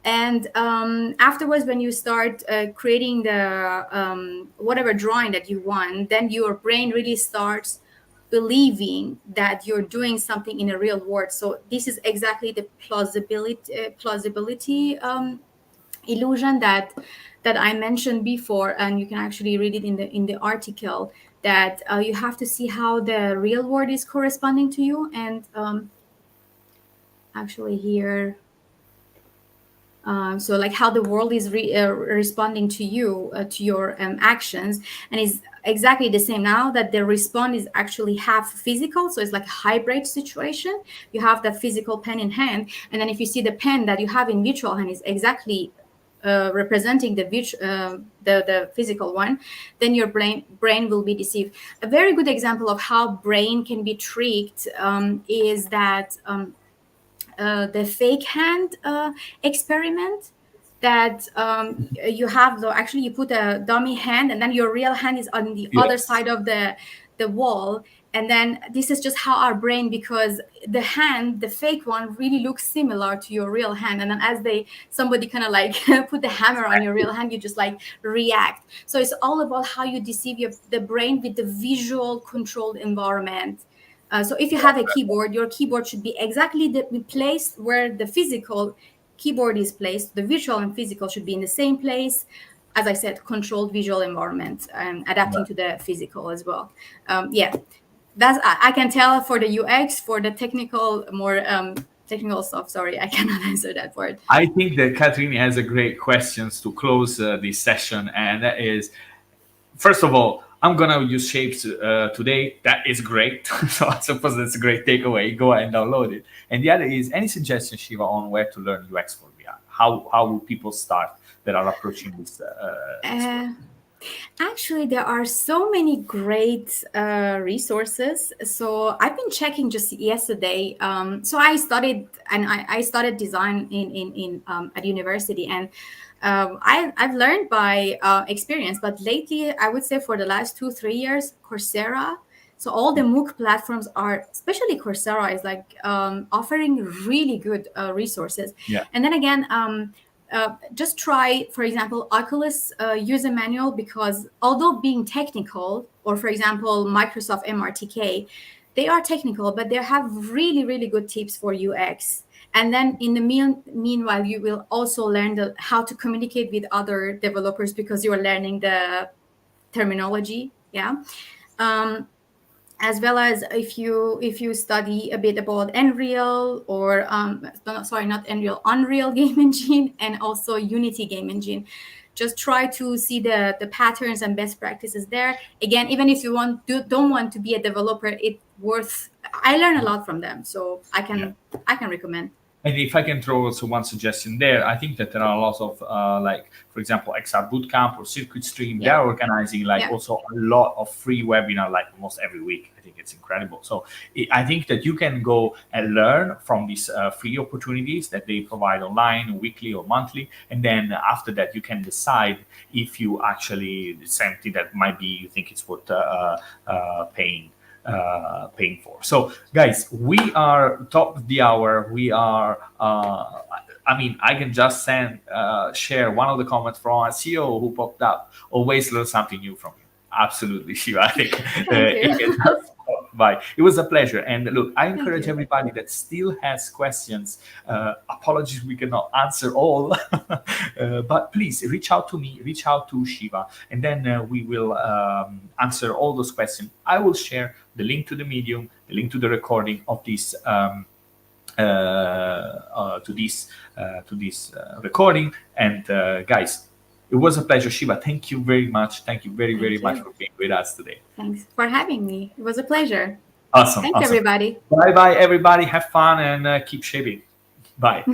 And afterwards, when you start creating the whatever drawing that you want, then your brain really starts believing that you're doing something in a real world. So this is exactly the plausibility illusion that I mentioned before, and you can actually read it in the article, that you have to see how the real world is corresponding to you. And actually here, so like how the world is responding to you, to your actions, and is exactly the same now that the response is actually half physical. So it's like a hybrid situation. You have the physical pen in hand, and then if you see the pen that you have in virtual hand is exactly representing the physical one, then your brain will be deceived. A very good example of how brain can be tricked is that the fake hand experiment, that you have actually you put a dummy hand, and then your real hand is on the other side of the wall. And then this is just how our brain, because the hand, the fake one, really looks similar to your real hand. And then as somebody kind of like put the hammer on your real hand, you just like react. So it's all about how you deceive the brain with the visual controlled environment. So if you have a keyboard, your keyboard should be exactly the place where the physical keyboard is placed. The virtual and physical should be in the same place. As I said, controlled visual environment, and adapting to the physical as well. That's I can tell for the UX. For the technical, more technical stuff, sorry, I cannot answer that part. I think that Catherine has a great questions to close this session, and that is, first of all, I'm gonna use Shapes today. That is great. So I suppose that's a great takeaway. Go ahead and download it. And the other is, any suggestions, Shiva, on where to learn UX for VR? How will people start that are approaching this. Actually, there are so many great resources. So I've been checking just yesterday. So I studied and I studied design in at university, and I've learned by experience. But lately, I would say for the last 2-3 years, Coursera. So all the MOOC platforms are, especially Coursera, is like offering really good resources. Yeah. And then again, just try, for example, Oculus user manual, because although being technical, or for example, Microsoft MRTK, they are technical, but they have really, really good tips for UX. And then in the meanwhile, you will also learn how to communicate with other developers, because you are learning the terminology. Yeah. As well as if you study a bit about Unreal, or not Unreal, Unreal game engine, and also Unity game engine, just try to see the patterns and best practices there. Again, even if you don't want to be a developer, I learn a lot from them, so I can recommend. And if I can throw also one suggestion there, I think that there are a lot of like, for example, XR Bootcamp or Circuit Stream. They're organizing also a lot of free webinar, like almost every week. I think it's incredible. So I think that you can go and learn from these free opportunities that they provide online, weekly or monthly. And then after that, you can decide if you actually, it's something that might be, you think it's worth paying for. So guys, we are top of the hour. We are I can just share one of the comments from our CEO who popped up. Always learn something new from you. Absolutely, Shiva. I think it was a pleasure. And look, I encourage everybody that still has questions. Apologies, we cannot answer all, but please reach out to me, reach out to Shiva, and then we will answer all those questions. I will share the link to the Medium, the link to the recording of this recording. And guys, it was a pleasure. Shiva, thank you very much. Thank you very much for being with us today. Thanks for having me. It was a pleasure. Awesome. Thanks, everybody. Bye, everybody. Have fun and keep shaping. Bye.